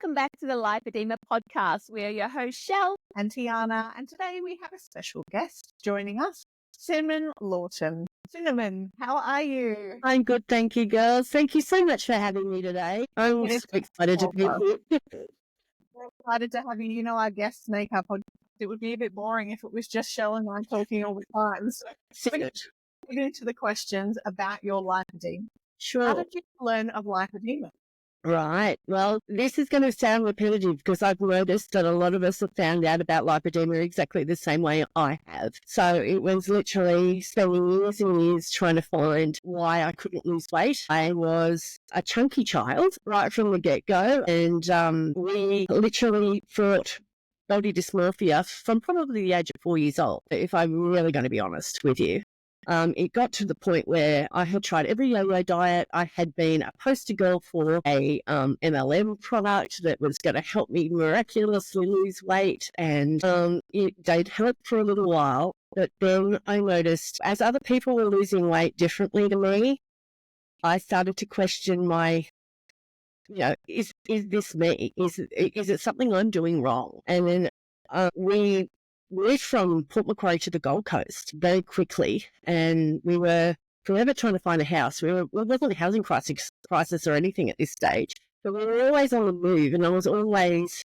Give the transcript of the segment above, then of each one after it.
welcome back to the Lipoedema Podcast. We are your hosts, Shell and Tiana, and today we have a special guest joining us, Cinamon Laughton. Cinamon, how are you? I'm good, thank you, girls. Thank you so much for having me today. I'm so excited to be here. We're excited to have you. You know, our guests make our podcast. It would be a bit boring if it was just Shell and I talking all the time. So we're going to get into the questions about your lipedema. Sure. How did you learn of lipedema? Right. Well, this is going to sound repetitive because I've noticed that a lot of us have found out about lipedema exactly the same way I have. So it was literally spending years and years trying to find why I couldn't lose weight. I was a chunky child right from the get-go, and we literally fought body dysmorphia from probably the age of 4 years old, if I'm really going to be honest with you. It got to the point where I had tried every yo-yo diet. I had been a poster girl for a MLM product that was going to help me miraculously lose weight, and it did help for a little while. But then I noticed as other people were losing weight differently to me, I started to question my, is this me? Is it something I'm doing wrong? And then we moved from Port Macquarie to the Gold Coast very quickly, and we were forever trying to find a house. We wasn't a housing crisis or anything at this stage, but we were always on the move, and I was always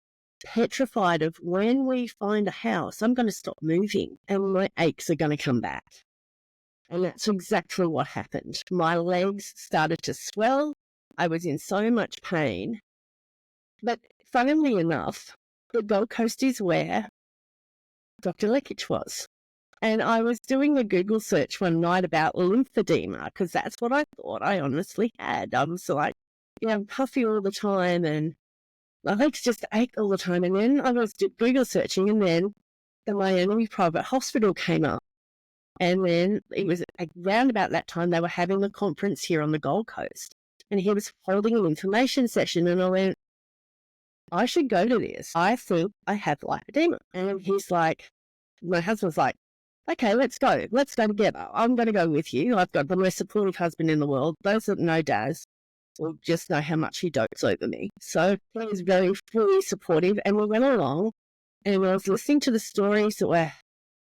petrified of when we find a house, I'm going to stop moving and my aches are going to come back. And that's exactly what happened. My legs started to swell. I was in so much pain. But funnily enough, the Gold Coast is where Dr. Lekic was. And I was doing a Google search one night about lymphedema because that's what I thought I honestly had. I was like, I'm puffy all the time and my legs just ache all the time. And then I was Google searching, and then the Miami Private Hospital came up. And then it was around about that time they were having a conference here on the Gold Coast. And he was holding an information session, and I went, I should go to this. I think I have lipedema. And he's like, my husband's like, okay, let's go. Let's go together. I'm going to go with you. I've got the most supportive husband in the world. Those that know Daz will just know how much he dotes over me. So he was very fully supportive, and we went along, and I was listening to the stories that were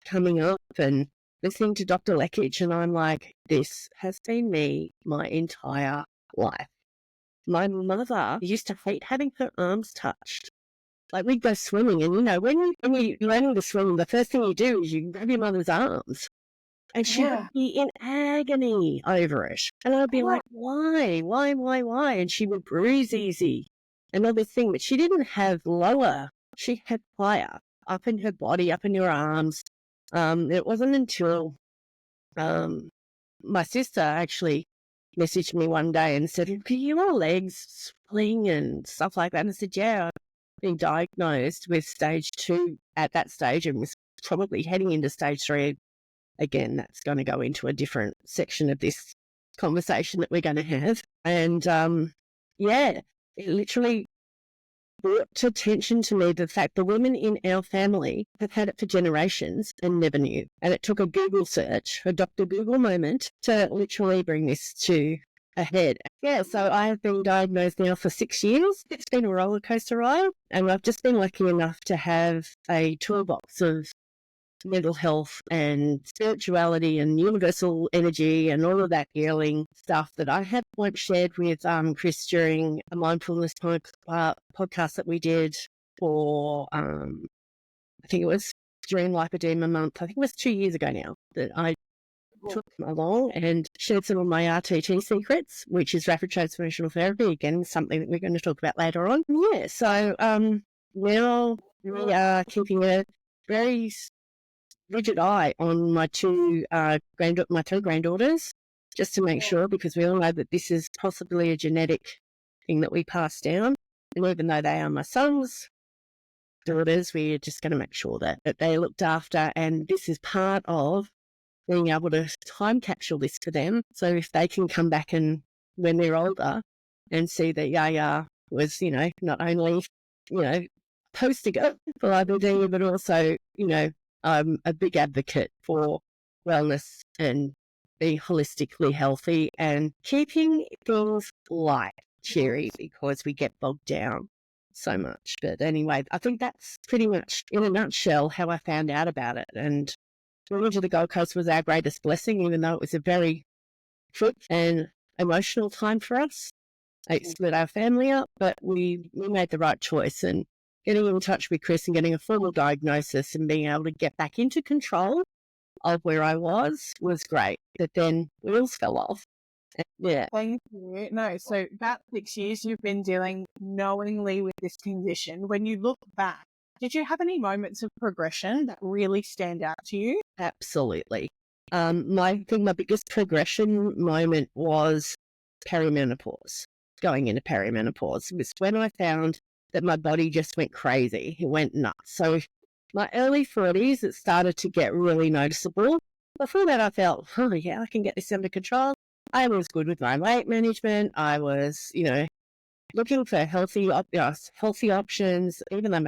coming up and listening to Dr. Lekic, and I'm like, this has been me my entire life. My mother used to hate having her arms touched. Like, we'd go swimming, and when you're learning to swim, the first thing you do is you grab your mother's arms. And she would be in agony over it. And I'd be like, why? And she would bruise easy. Another thing, but she didn't have lower. She had higher, up in her body, up in her arms. It wasn't until my sister actually messaged me one day and said, are your legs swelling and stuff like that? And I said, yeah, I've been diagnosed with stage 2 at that stage and was probably heading into stage 3. Again, that's going to go into a different section of this conversation that we're going to have. And it literally brought to attention to me the fact the women in our family have had it for generations and never knew. And it took a Google search, a Dr. Google moment, to literally bring this to a head. Yeah, so I have been diagnosed now for 6 years. It's been a roller coaster ride, and I've just been lucky enough to have a toolbox of mental health and spirituality and universal energy and all of that healing stuff that I have once shared with Chris during a mindfulness podcast that we did for, I think it was during Lipedema month. I think it was 2 years ago now that I took them along and shared some of my RTT secrets, which is rapid transformational therapy. Again, something that we're going to talk about later on. Yeah, so now we are keeping a very rigid eye on my two granddaughters, just to make sure, because we all know that this is possibly a genetic thing that we pass down. And even though they are my sons' daughters, we're just going to make sure that they're looked after. And this is part of being able to time capsule this for them. So if they can come back and when they're older and see that Yaya was, not only, poster girl for IBD, but also, I'm a big advocate for wellness and being holistically healthy and keeping things light, cheery, because we get bogged down so much. But anyway, I think that's pretty much in a nutshell how I found out about it. And moving to the Gold Coast was our greatest blessing, even though it was a very quick and emotional time for us. It split our family up, but we made the right choice. And getting in touch with Chris and getting a formal diagnosis and being able to get back into control of where I was great. But then wheels fell off. Yeah. Thank you. No, so about 6 years you've been dealing knowingly with this condition. When you look back, did you have any moments of progression that really stand out to you? Absolutely. My biggest progression moment was perimenopause. Going into perimenopause was when I found that my body just went crazy. It went nuts. So my early 40s, it started to get really noticeable. Before that, I felt, oh yeah, I can get this under control. I was good with my weight management. I was, looking for healthy options, even though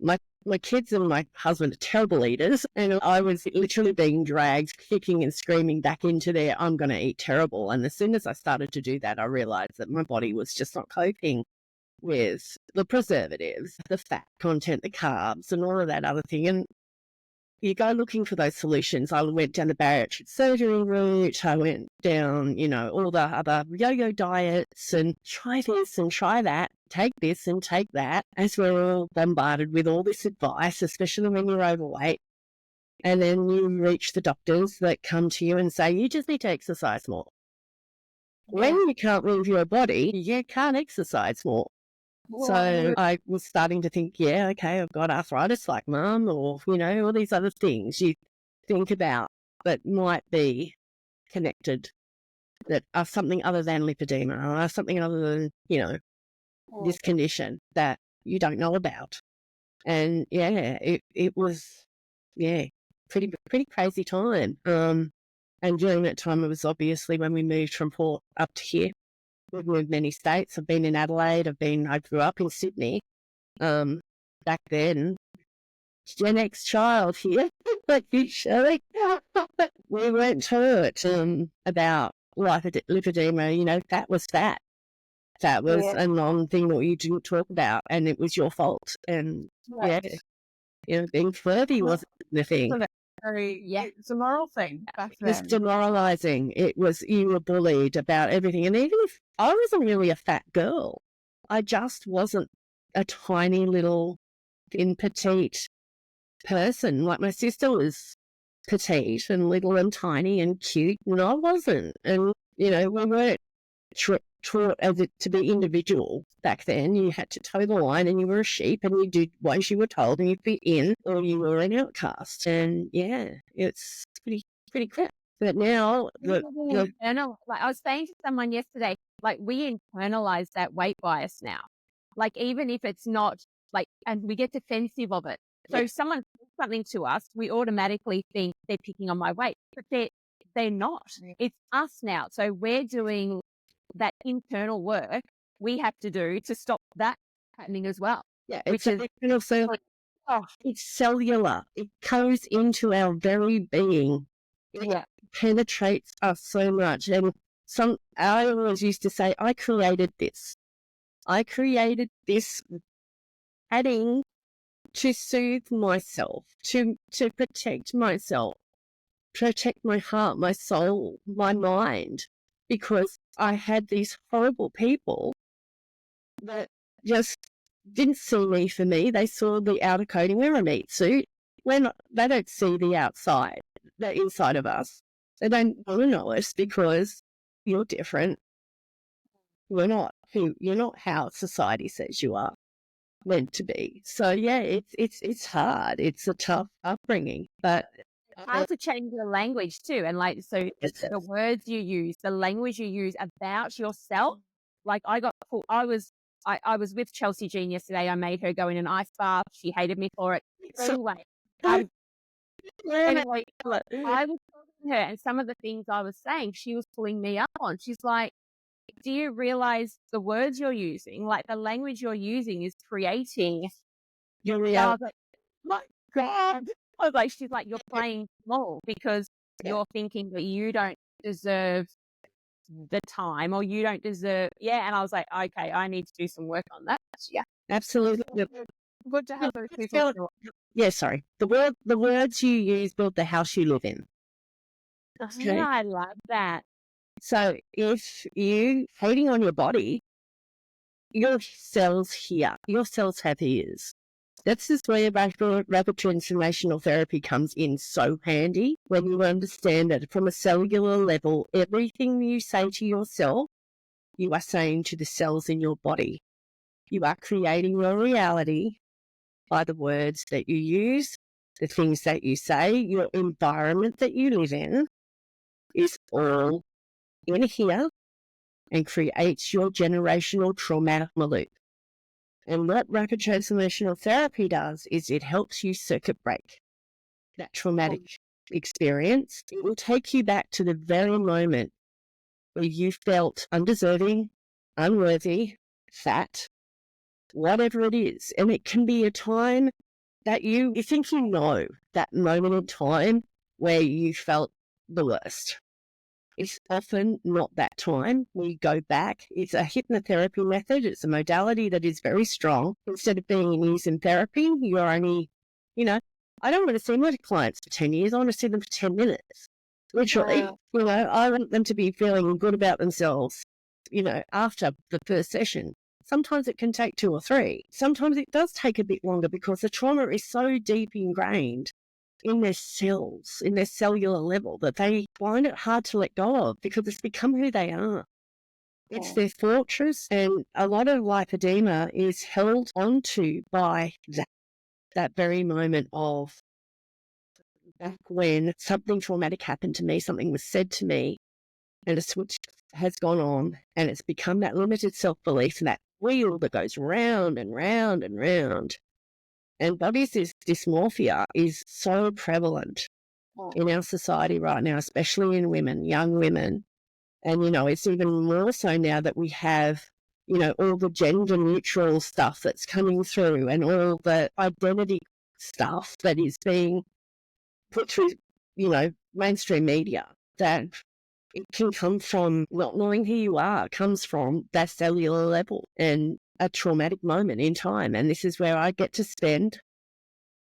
my kids and my husband are terrible eaters, and I was literally being dragged, kicking and screaming back into there, I'm going to eat terrible. And as soon as I started to do that, I realized that my body was just not coping with the preservatives, the fat content, the carbs, and all of that other thing. And you go looking for those solutions. I went down the bariatric surgery route. I went down, all the other yo-yo diets and try this and try that, take this and take that, as we're all bombarded with all this advice, especially when you're overweight. And then you reach the doctors that come to you and say, you just need to exercise more. When you can't move your body, you can't exercise more. So I was starting to think, yeah, okay, I've got arthritis like mum, or, all these other things you think about that might be connected, that are something other than lipedema, or are something other than, this condition that you don't know about. And yeah, it was, pretty crazy time. And during that time, it was obviously when we moved from Port up to here. We've moved many states. I've been in Adelaide. I grew up in Sydney. Back then, Gen X child here, like you, Shelley. We weren't taught about lipedema. That was that. That was a non-thing that you didn't talk about, and it was your fault. And being flirty wasn't the thing. It's a moral thing back then. It was demoralizing. You were bullied about everything. And even if I wasn't really a fat girl, I just wasn't a tiny little thin petite person. Like my sister was petite and little and tiny and cute, and I wasn't. And, we weren't taught to be individual back then. You had to toe the line, and you were a sheep, and you did what you were told, and you fit in, or you were an outcast. And it's pretty crap. But now, like I was saying to someone yesterday, like we internalize that weight bias now. Like even if it's not and we get defensive of it. So if someone says something to us, we automatically think they're picking on my weight, but they're not. It's us now. So we're doing that internal work we have to do to stop that happening as well. Yeah, it's cellular. It goes into our very being. It penetrates us so much. And I always used to say, I created this. I created this padding to soothe myself, to protect myself, protect my heart, my soul, my mind, because I had these horrible people that just didn't see me for me. They saw the outer coating. We're a meat suit. They don't see the outside, the inside of us. They don't want to know us because you're different. You're not how society says you are meant to be. So it's hard. It's a tough upbringing, but how to change the language too. And the words you use, the language you use about yourself. Like I was with Chelsea Jean yesterday. I made her go in an ice bath. She hated me for it. Anyway, I was talking to her, and some of the things I was saying, she was pulling me up on. She's like, do you realize the words you're using, like the language you're using is creating your reality? My God. I was like, she's like, you're playing small because you're thinking that you don't deserve the time or you don't deserve. Yeah. And I was like, okay, I need to do some work on that. Yeah. Absolutely. Good to have those people. Yeah, sorry. The words you use build the house you live in. Okay. Yeah, I love that. So if you hating on your body, your cells here, your cells have ears. That's just where rapid transformational therapy comes in so handy, when you understand that from a cellular level, everything you say to yourself, you are saying to the cells in your body. You are creating your reality by the words that you use, the things that you say, your environment that you live in is all in here and creates your generational traumatic loop. And what rapid transformational therapy does is it helps you circuit break that traumatic experience. It will take you back to the very moment where you felt undeserving, unworthy, fat, whatever it is. And it can be a time that you think you know that moment in time where you felt the worst. It's often not that time. We go back. It's a hypnotherapy method. It's a modality that is very strong. Instead of being used in therapy, you're only, I don't want to see my clients for 10 years. I want to see them for 10 minutes. Literally, I want them to be feeling good about themselves, after the first session. Sometimes it can take 2 or 3. Sometimes it does take a bit longer because the trauma is so deep ingrained in their cells, in their cellular level, that they find it hard to let go of because it's become who they are. It's their fortress, and a lot of lipedema is held onto by that very moment of back when something traumatic happened to me, something was said to me, and a switch has gone on, and it's become that limited self-belief and that wheel that goes round and round and round. And body dysmorphia is so prevalent in our society right now, especially in women, young women. And, it's even more so now that we have, all the gender neutral stuff that's coming through and all the identity stuff that is being put through, mainstream media, that it can come from not knowing who you are. It comes from that cellular level and a traumatic moment in time. And this is where I get to spend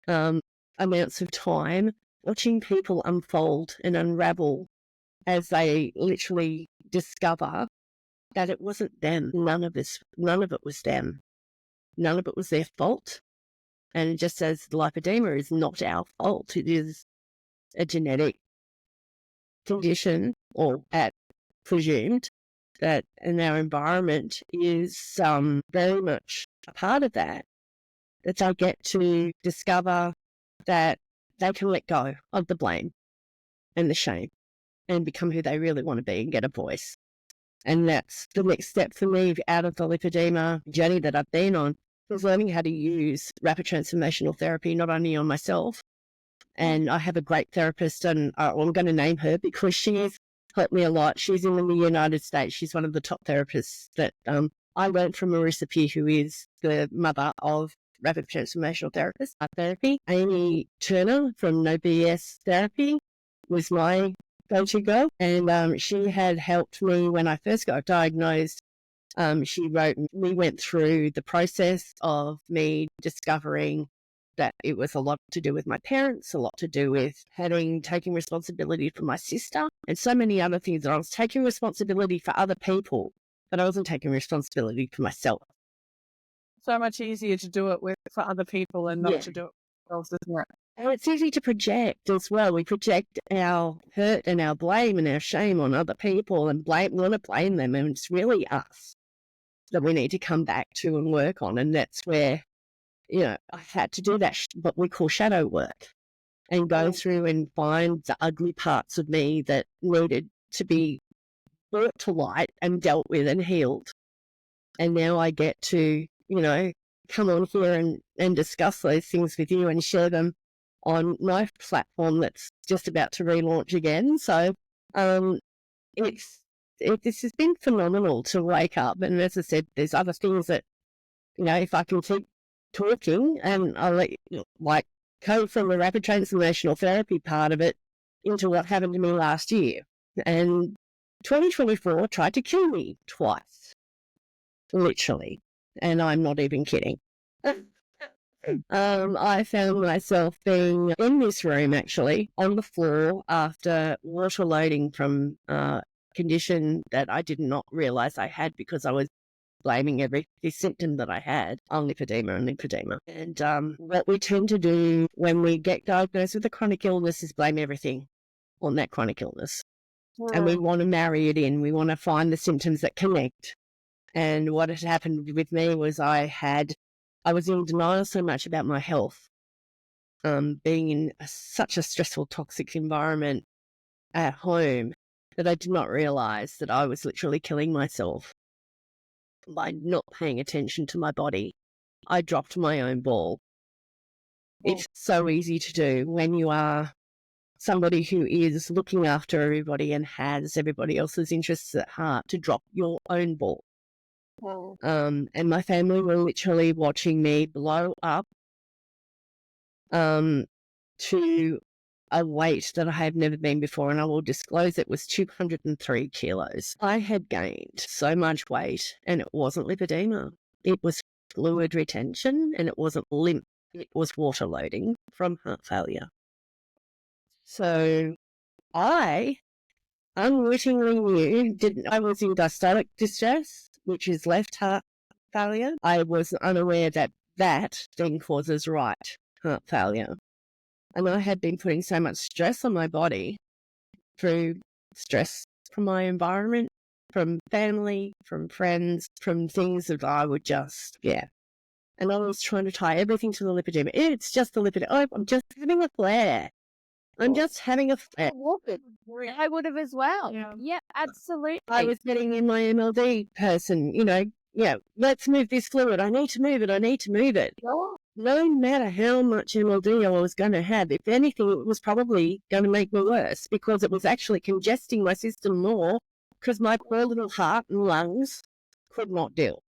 amounts of time watching people unfold and unravel as they literally discover that it wasn't them. None of it was them. None of it was their fault. And just as lipedema is not our fault, it is a genetic condition, or presumed, that in our environment is very much a part of that I get to discover that they can let go of the blame and the shame and become who they really want to be and get a voice. And that's the next step for me out of the lipedema journey that I've been on, is learning how to use rapid transformational therapy, not only on myself. And I have a great therapist, and I'm going to name her because she has helped me a lot. She's in the United States. She's one of the top therapists that I learned from Marissa Peer, who is the mother of rapid transformational therapy. Amy Turner from No BS Therapy was my go-to girl, and she had helped me when I first got diagnosed. We went through the process of me discovering that it was a lot to do with my parents, a lot to do with taking responsibility for my sister, and so many other things. I was taking responsibility for other people, but I wasn't taking responsibility for myself. So much easier to do it for other people and not to do it for ourselves, isn't it? And it's easy to project as well. We project our hurt and our blame and our shame on other people and want to blame them, and it's really us that we need to come back to and work on. And that's where, I had to do that, what we call shadow work, and go through and find the ugly parts of me that needed to be brought to light and dealt with and healed. And now I get to, come on here and discuss those things with you and share them on my platform that's just about to relaunch again. So this has been phenomenal to wake up. And as I said, there's other things that, if I can keep talking, and I'll let you, go from the rapid transformational therapy part of it into what happened to me last year. And 2024 tried to kill me twice, literally. And I'm not even kidding. I found myself being in this room, actually, on the floor after water loading from a condition that I did not realize I had because I was blaming every symptom that I had on lipedema and lipedema. And what we tend to do when we get diagnosed with a chronic illness is blame everything on that chronic illness. And we want to marry it in. We want to find the symptoms that connect. And what had happened with me was I was in denial so much about my health, being in such a stressful, toxic environment at home, that I did not realize that I was literally killing myself by not paying attention to my body. I dropped my own ball. It's so easy to do when you are somebody who is looking after everybody and has everybody else's interests at heart, to drop your own ball. And my family were literally watching me blow up to a weight that I have never been before, and I will disclose it was 203 kilos. I had gained so much weight, and it wasn't lipedema. It was fluid retention, and it wasn't lymph. It was water loading from heart failure. So I unwittingly knew I was in diastolic distress, which is left heart failure. I was unaware that then causes right heart failure. And I had been putting so much stress on my body through stress from my environment, from family, from friends, from things that I would just, And I was trying to tie everything to the lipedema. It's just the lipedema. Oh, I'm just having a flare. I'm just having a flare. I would have as well. Yeah, absolutely. I was getting in my MLD person, let's move this fluid. I need to move it. No matter how much MLD I was going to have, if anything, it was probably going to make me worse, because it was actually congesting my system more, because my poor little heart and lungs could not deal.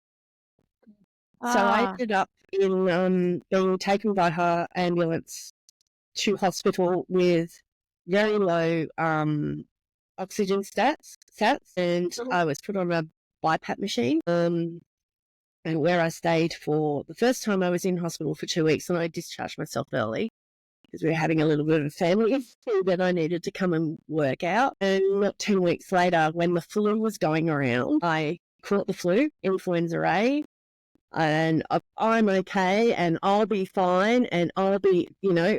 So I ended up in being taken by her ambulance to hospital with very low oxygen stats, and I was put on a BiPAP machine. And where I stayed for the first time, I was in hospital for 2 weeks, and I discharged myself early because we were having a little bit of a family issue that I needed to come and work out. And not 10 weeks later, when the flu was going around, I caught the flu, influenza A, and I'm okay, and I'll be fine, and I'll be,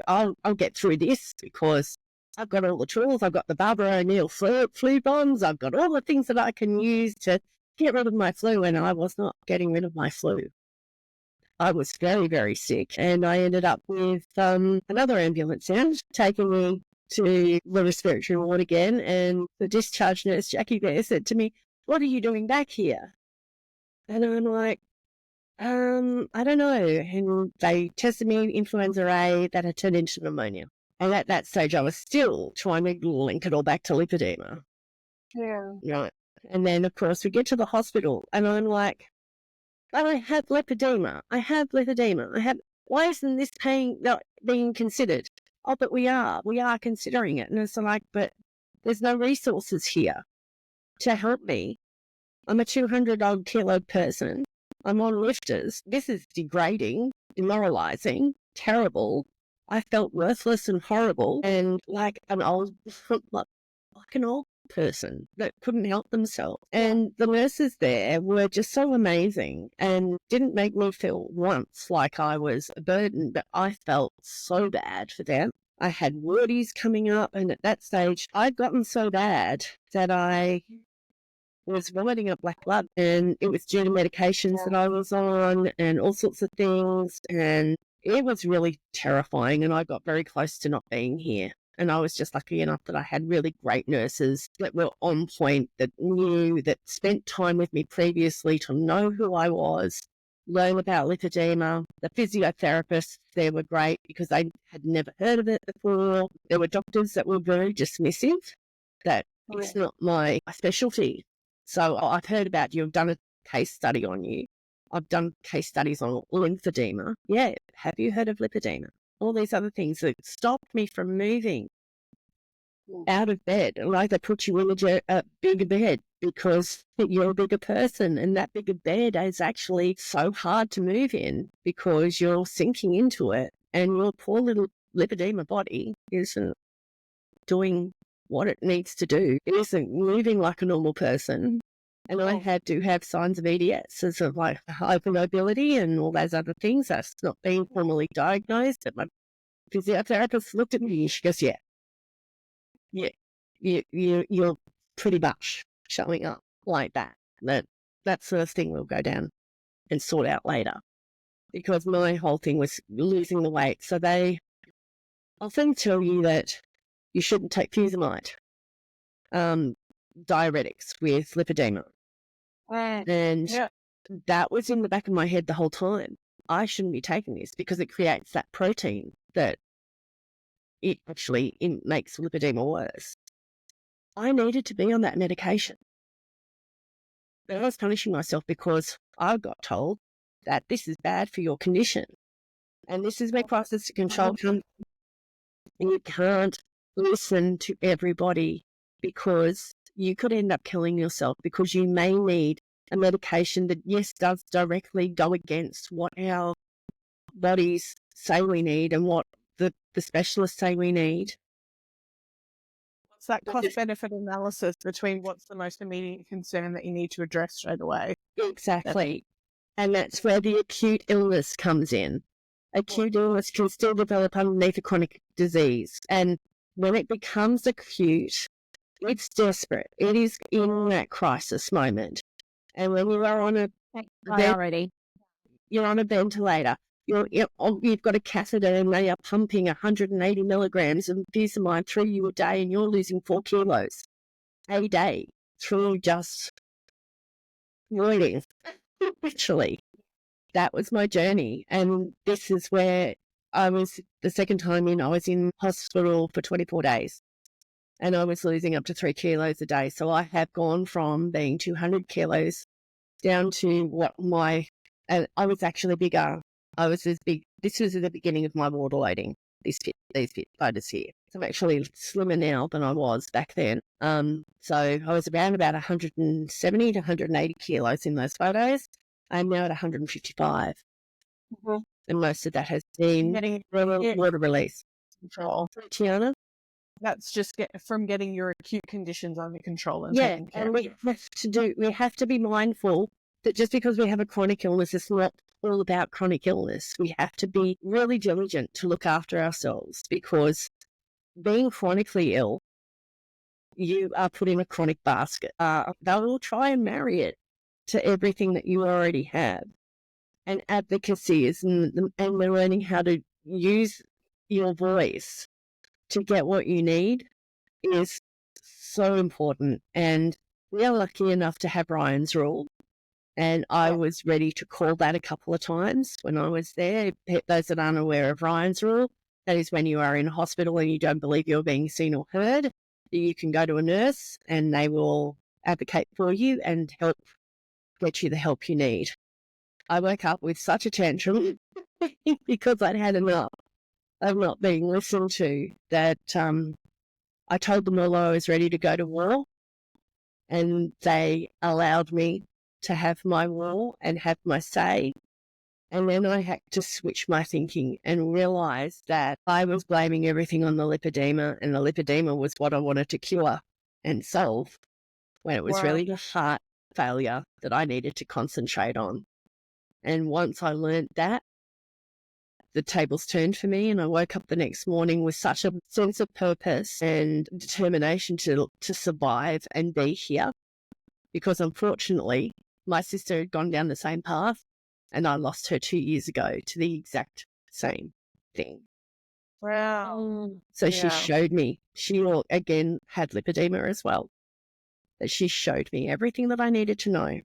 I'll get through this because I've got all the tools. I've got the Barbara O'Neill flu bombs. I've got all the things that I can use to get rid of my flu, and I was not getting rid of my flu. I was very, very sick, and I ended up with another ambulance out, taking me to the respiratory ward again, and the discharge nurse, Jackie there, said to me, "What are you doing back here?" And I'm like, I don't know. And they tested me influenza A that had turned into pneumonia. And at that stage, I was still trying to link it all back to lipedema. Yeah. Right. And then, of course, we get to the hospital, and I'm like, but I have lipedema. Why isn't this not being considered? Oh, but we are considering it. And it's like, but there's no resources here to help me. I'm a 200-odd kilo person. I'm on lifters. This is degrading, demoralizing, terrible. I felt worthless and horrible, and like an old person that couldn't help themselves. And the nurses there were just so amazing and didn't make me feel once like I was a burden, but I felt so bad for them. I had wordies coming up, and at that stage I'd gotten so bad that I was vomiting up black blood, and it was due to medications that I was on and all sorts of things, and it was really terrifying, and I got very close to not being here. And I was just lucky enough that I had really great nurses that were on point, that knew, that spent time with me previously to know who I was, learn about lipedema. The physiotherapists there were great because they had never heard of it before. There were doctors that were very dismissive, that it's not my specialty. So I've heard about you. I've done a case study on you. I've done case studies on lymphedema. Yeah, have you heard of lipedema? All these other things that stopped me from moving out of bed. Like they put you in a bigger bed because you're a bigger person, and that bigger bed is actually so hard to move in because you're sinking into it, and your poor little lipedema body isn't doing what it needs to do. It isn't moving like a normal person. And I do have signs of EDS, as of like hypermobility and all those other things. That's not being formally diagnosed. But my physiotherapist looked at me and she goes, you're pretty much showing up like that. That sort of thing will go down and sort out later. Because my whole thing was losing the weight. So they often tell you that you shouldn't take fusamide, diuretics with lipedema. And that was in the back of my head the whole time. I shouldn't be taking this because it creates that protein that it makes lipedema worse. I needed to be on that medication. But I was punishing myself because I got told that this is bad for your condition. And this is where crisis to control comes. And you can't listen to everybody because you could end up killing yourself because you may need a medication that, yes, does directly go against what our bodies say we need and what the specialists say we need. What's that cost-benefit analysis between what's the most immediate concern that you need to address straight away? Exactly. And that's where the acute illness comes in. Acute illness can still develop underneath a chronic disease. And when it becomes acute, it's desperate. It is in that crisis moment. And when you are on you're on a ventilator, you've got a catheter and they are pumping 180 milligrams of fusamide through you a day and you're losing 4 kilos a day through just voiding. Literally. That was my journey. And this is where I was, the second time in, I was in hospital for 24 days and I was losing up to 3 kilos a day. So I have gone from being 200 kilos down to and I was actually bigger. I was as big. This was at the beginning of my water loading, these fit photos here. So I'm actually slimmer now than I was back then. So I was around about 170 to 180 kilos in those photos. I'm now at 155. Mm-hmm. And most of that has been water release. Control. Tiana? That's just from getting your acute conditions under control and taking care. And we have to be mindful that just because we have a chronic illness, it's not all about chronic illness. We have to be really diligent to look after ourselves because being chronically ill, you are put in a chronic basket. They will try and marry it to everything that you already have. And advocacy is, and we're learning how to use your voice to get what you need is so important. And we are lucky enough to have Ryan's rule. And I was ready to call that a couple of times when I was there. Those that aren't aware of Ryan's rule, that is when you are in hospital and you don't believe you're being seen or heard, you can go to a nurse and they will advocate for you and help get you the help you need. I woke up with such a tantrum because I'd had enough of not being listened to that I told them all I was ready to go to war and they allowed me to have my war and have my say. And then I had to switch my thinking and realize that I was blaming everything on the lipedema, and the lipedema was what I wanted to cure and solve when it was really the heart failure that I needed to concentrate on. And once I learned that, the tables turned for me and I woke up the next morning with such a sense of purpose and determination to survive and be here. Because unfortunately, my sister had gone down the same path and I lost her 2 years ago to the exact same thing. Wow. So she showed me, she again had lipedema as well, but she showed me everything that I needed to know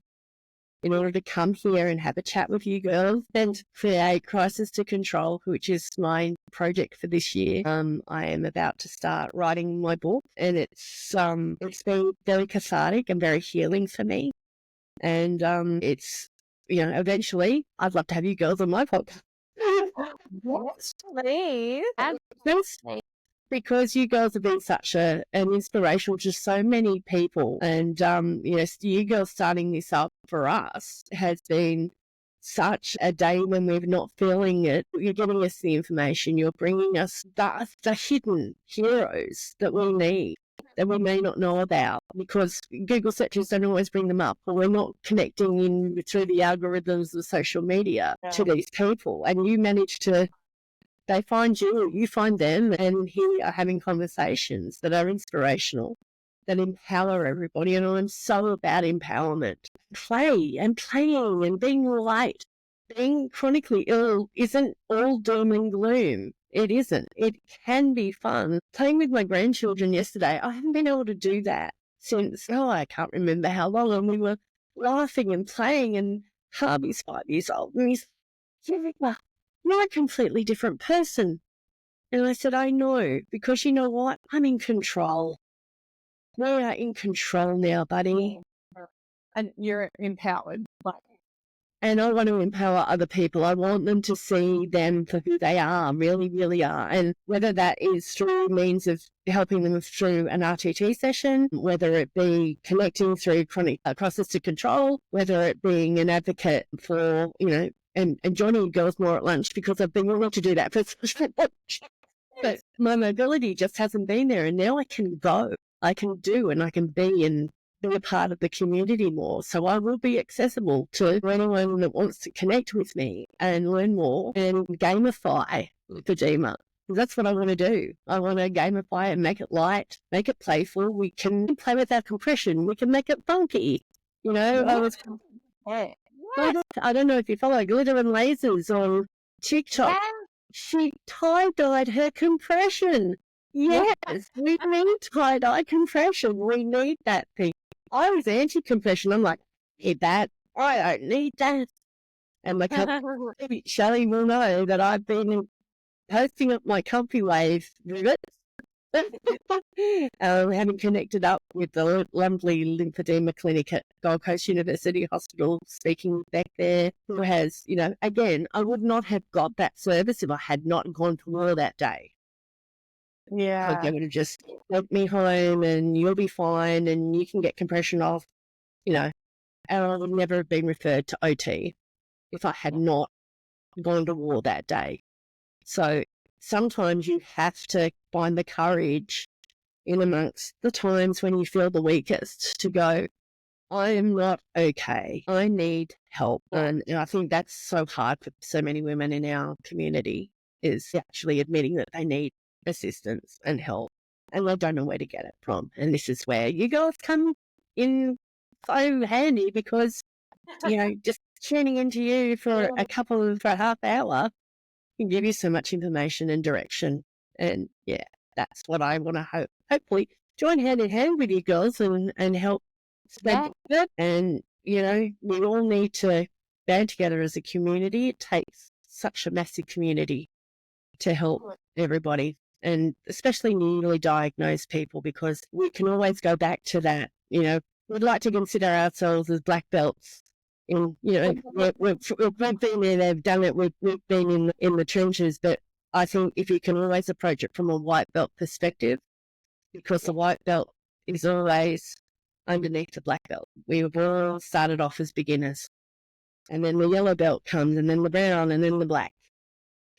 in order to come here and have a chat with you girls and create Crisis to Control, which is my project for this year. I am about to start writing my book and it's been very cathartic and very healing for me. And it's, eventually I'd love to have you girls on my podcast. Yes, please. because you girls have been such an inspiration to so many people. And, you girls starting this up for us has been such a day when we're not feeling it. You're giving us the information. You're bringing us the hidden heroes that we need, that we may not know about, because Google searches don't always bring them up, or we're not connecting in through the algorithms of social media to these people. And you manage to, they find you find them, and here we are having conversations that are inspirational, that empower everybody. And I'm so about empowerment. Playing and being light. Being chronically ill isn't all doom and gloom. It isn't. It can be fun. Playing with my grandchildren yesterday, I haven't been able to do that since, I can't remember how long. And we were laughing and playing, and Harvey's 5 years old. And he's, you're a completely different person. And I said, I know, because you know what? I'm in control. We are in control now, buddy. And you're empowered. And I want to empower other people. I want them to see them for who they are, really, really are. And whether that is through means of helping them through an RTT session, whether it be connecting through chronic cross-system control, whether it being an advocate for, and joining girls more at lunch, because I've been willing to do that for but my mobility just hasn't been there. And now I can go, I can do, and I can be and be a part of the community more. So I will be accessible to anyone that wants to connect with me and learn more and gamify Lipoedema. That's what I want to do. I want to gamify it and make it light, make it playful. We can play with our compression. We can make it funky. I don't know if you follow Glitter and Lasers on TikTok. She tie-dyed her compression. Yes, we need tie-dye compression. We need that thing. I was anti-compression. I'm like, need that. I don't need that. And my company, Shelley will know that I've been posting up my Comfy Wave rivets. Having connected up with the lovely Lipoedema clinic at Gold Coast University Hospital, speaking back there, who has, again, I would not have got that service if I had not gone to war that day. Yeah. They would have just sent me home and you'll be fine and you can get compression off, and I would never have been referred to OT if I had not gone to war that day. So sometimes you have to find the courage in amongst the times when you feel the weakest to go, I am not okay. I need help. And I think that's so hard for so many women in our community, is actually admitting that they need assistance and help, and they don't know where to get it from. And this is where you guys come in so handy, because just tuning into you for a half hour can give you so much information and direction. And that's what I want to hopefully join hand in hand with you girls and help spread it. And we all need to band together as a community. It takes such a massive community to help everybody, and especially newly diagnosed people, because we can always go back to that. We'd like to consider ourselves as black belts. We've been there, they've done it, we've been in the trenches, but I think if you can always approach it from a white belt perspective, because the white belt is always underneath the black belt. We've all started off as beginners, and then the yellow belt comes, and then the brown, and then the black.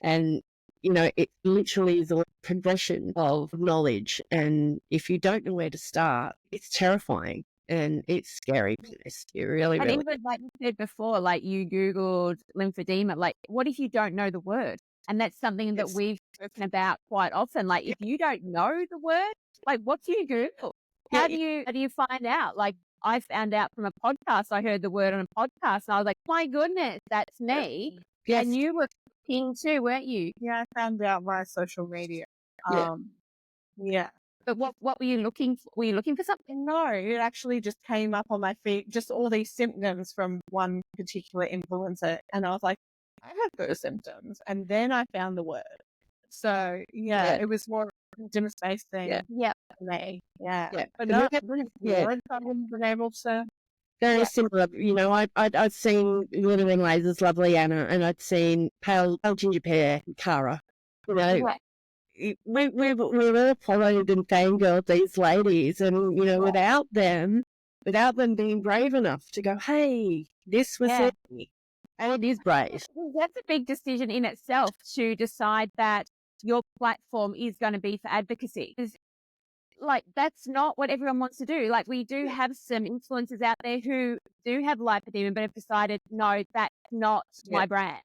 And it literally is a progression of knowledge. And if you don't know where to start, it's terrifying and it's scary. It really, and really. even like you said before, like you Googled lymphedema, like what if you don't know the word? And that's something that we've spoken about quite often. Like if you don't know the word, like what do you Google? How do you find out? Like I found out from a podcast. I heard the word on a podcast and I was like, my goodness, that's me. Yes. And you were ping too, weren't you? Yeah, I found out via social media. Yeah. But what were you looking for? Were you looking for something? No, it actually just came up on my feed, just all these symptoms from one particular influencer. And I was like, I have those symptoms. And then I found the word. So, it was more a symptom-based thing. Yeah. For me. Yeah. But no, I haven't been able to. Very similar. I'd seen Glitter and Lasers, lovely Anna, and I'd seen Pale Ginger Pear, Cara. we've all followed and fangirled these ladies, and without them being brave enough to go, hey, this was it, and it is brave. That's a big decision in itself to decide that your platform is going to be for advocacy. Like, that's not what everyone wants to do. Like, we do have some influencers out there who do have lipedema, but have decided, no, that's not my brand.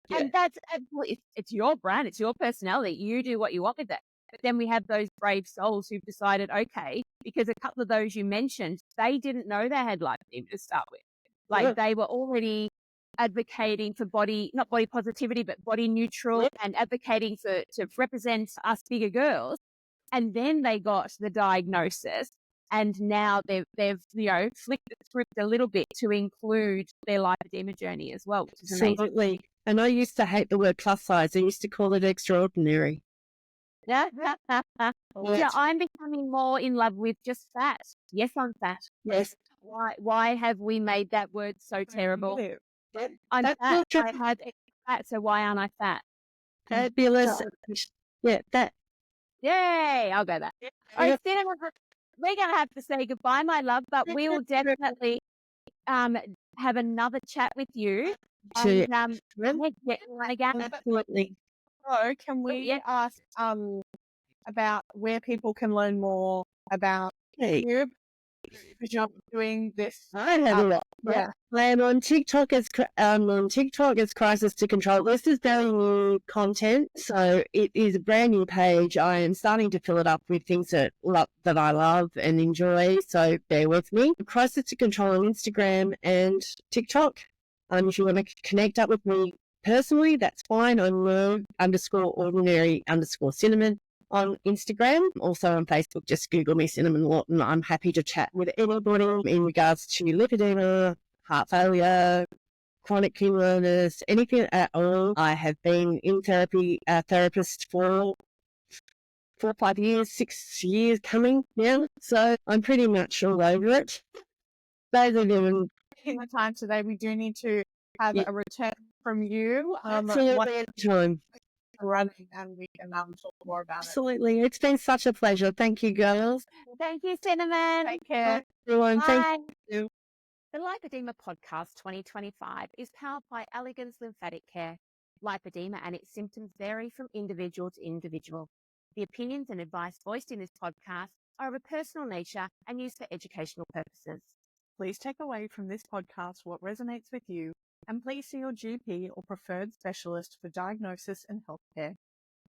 Yeah. And that's absolutely, it's your brand, it's your personality. You do what you want with it. But then we have those brave souls who've decided, okay, because a couple of those you mentioned, they didn't know they had lipedema to start with. Like, they were already advocating for not body positivity, but body neutral, and advocating to represent us bigger girls. And then they got the diagnosis, and now they've flipped the script a little bit to include their lipedema journey as well, which is amazing. Absolutely. And I used to hate the word plus size. I used to call it extraordinary. Yeah, I'm becoming more in love with just fat. Yes, I'm fat. Yes. Why have we made that word so terrible? I'm That's fat. not I had fat, so why aren't I fat? fabulous. Yeah, that. Yay! I'll go that. Oh, Cinamon, we're going to have to say goodbye, my love, but we will definitely have another chat with you. And, again. Absolutely. So, can we ask about where people can learn more about you? Because you're doing this. I have a lot. Yeah. And on TikTok, it's Crisis to Control. This is very new content, so it is a brand new page. I am starting to fill it up with things that I love and enjoy, so bear with me. Crisis to Control on Instagram and TikTok. If you want to connect up with me personally, that's fine. I'm _ordinary_cinnamon on Instagram. Also on Facebook, just Google me, Cinamon Laughton. I'm happy to chat with anybody in regards to lipedema, heart failure, chronic kidney illness, anything at all. I have been in therapist for 4 or 5 years, 6 years coming now. So I'm pretty much all over it. Those are them. In the time today, we do need to have a return from you. Absolutely, anytime. Running, and we can talk more about Absolutely. It's been such a pleasure. Thank you, girls. Thank you, Cinamon. Take care. Everyone, Bye. thank you. The Lipoedema Podcast 2025 is powered by Elegance Lymphatic Care. Lipedema and its symptoms vary from individual to individual. The opinions and advice voiced in this podcast are of a personal nature and used for educational purposes. Please take away from this podcast what resonates with you, and please see your GP or preferred specialist for diagnosis and healthcare.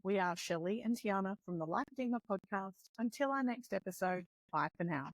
We are Shell and Tiana from the Lipoedema Podcast. Until our next episode, bye for now.